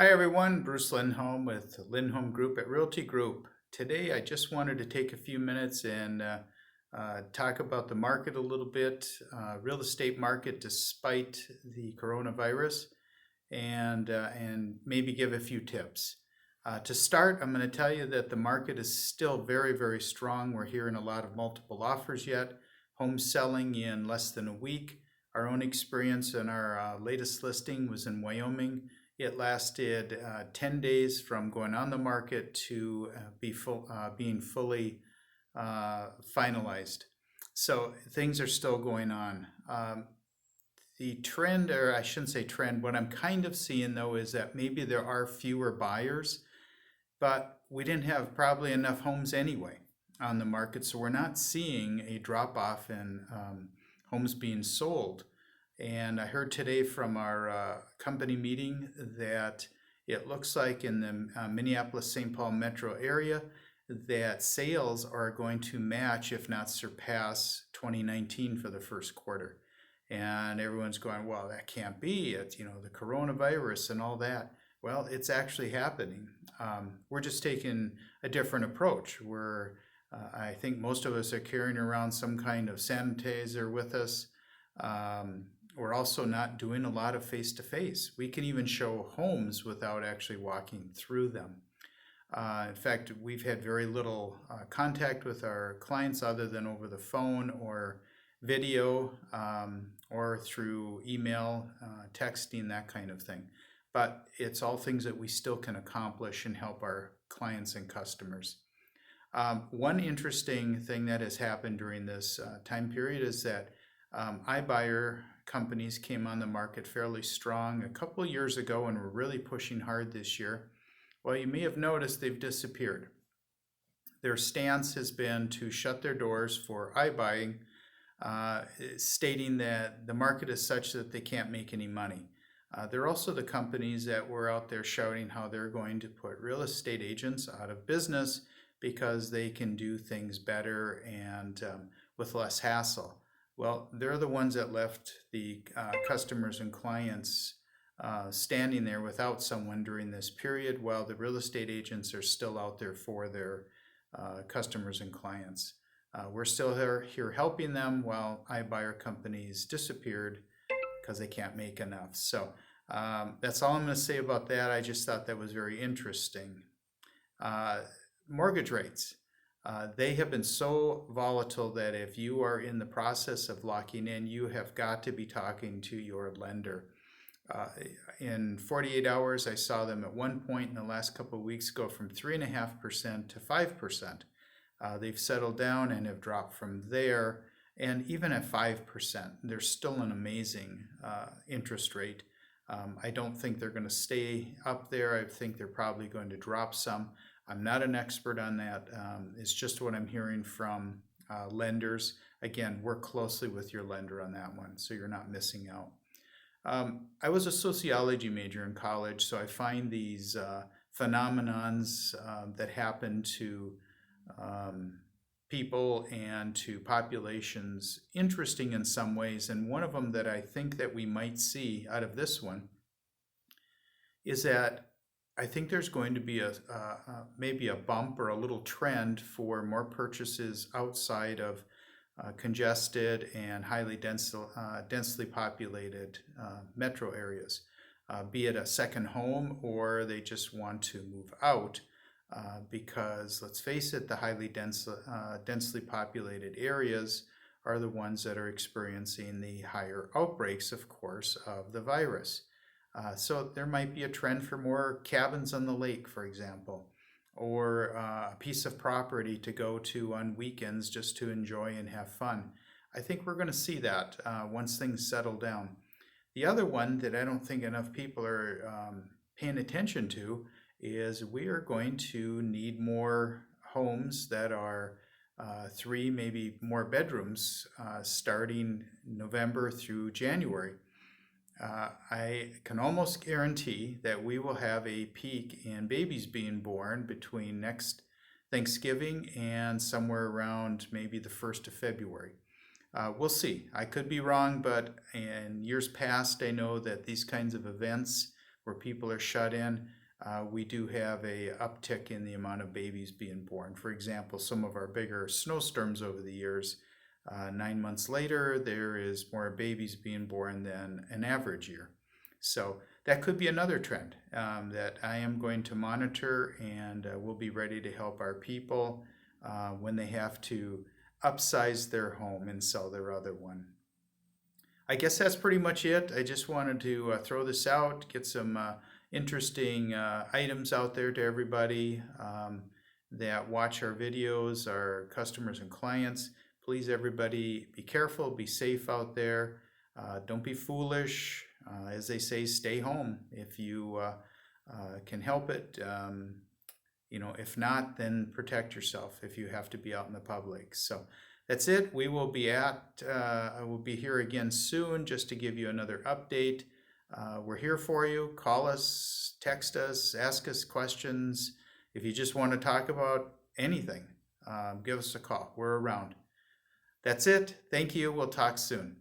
Hi everyone, Bruce Lindholm with Lindholm Group at Realty Group. Today I just wanted to take a few minutes and talk about the market a little bit, real estate market despite the coronavirus, and maybe give a few tips. To start, I'm going to tell you that the market is still very, very strong. We're hearing a lot of multiple offers yet. Homes selling in less than a week. Our own experience in our latest listing was in Wyoming. It lasted 10 days from going on the market to being fully finalized. So things are still going on. The trend, or I shouldn't say trend, what I'm kind of seeing though is that maybe there are fewer buyers, but we didn't have probably enough homes anyway on the market. So we're not seeing a drop off in homes being sold. And I heard today from our company meeting that it looks like in the Minneapolis-St. Paul metro area that sales are going to match, if not surpass, 2019 for the first quarter. And everyone's going, well, that can't be. It's, the coronavirus and all that. Well, it's actually happening. We're just taking a different approach. I think most of us are carrying around some kind of sanitizer with us. We're also not doing a lot of face-to-face. We can even show homes without actually walking through them. In fact, we've had very little contact with our clients other than over the phone or video or through email, texting, that kind of thing. But it's all things that we still can accomplish and help our clients and customers. One interesting thing that has happened during this time period is that iBuyer companies came on the market fairly strong a couple of years ago and were really pushing hard this year. Well, you may have noticed they've disappeared. Their stance has been to shut their doors for iBuying, stating that the market is such that they can't make any money. They're also the companies that were out there shouting how they're going to put real estate agents out of business because they can do things better and with less hassle. Well, they're the ones that left the customers and clients standing there without someone during this period, while the real estate agents are still out there for their customers and clients. We're still here helping them while iBuyer companies disappeared because they can't make enough. So that's all I'm going to say about that. I just thought that was very interesting. Mortgage rates. They have been so volatile that if you are in the process of locking in, you have got to be talking to your lender. In 48 hours, I saw them at one point in the last couple of weeks go from 3.5% to 5%. They've settled down and have dropped from there. And even at 5%, there's still an amazing interest rate. I don't think they're going to stay up there. I think they're probably going to drop some. I'm not an expert on that. It's just what I'm hearing from lenders. Again, work closely with your lender on that one so you're not missing out. I was a sociology major in college, so I find these phenomenons that happen to people and to populations interesting in some ways. And one of them that I think that we might see out of this one is that I think there's going to be maybe a bump or a little trend for more purchases outside of congested and highly densely populated metro areas, be it a second home or they just want to move out because, let's face it, the highly densely populated areas are the ones that are experiencing the higher outbreaks, of course, of the virus. So there might be a trend for more cabins on the lake, for example, or a piece of property to go to on weekends just to enjoy and have fun. I think we're going to see that once things settle down. The other one that I don't think enough people are paying attention to is we are going to need more homes that are 3, maybe more bedrooms starting November through January. I can almost guarantee that we will have a peak in babies being born between next Thanksgiving and somewhere around maybe the 1st of February. We'll see. I could be wrong, but in years past, I know that these kinds of events where people are shut in, we do have a uptick in the amount of babies being born. For example, some of our bigger snowstorms over the years, 9 months later, there is more babies being born than an average year. So that could be another trend that I am going to monitor, and we'll be ready to help our people when they have to upsize their home and sell their other one. I guess that's pretty much it. I just wanted to throw this out, get some interesting items out there to everybody that watch our videos, our customers and clients. Please, everybody, be careful, be safe out there. Don't be foolish. As they say, stay home if you can help it. If not, then protect yourself if you have to be out in the public. So that's it. I will be here again soon just to give you another update. We're here for you. Call us, text us, ask us questions. If you just want to talk about anything, give us a call. We're around. That's it. Thank you. We'll talk soon.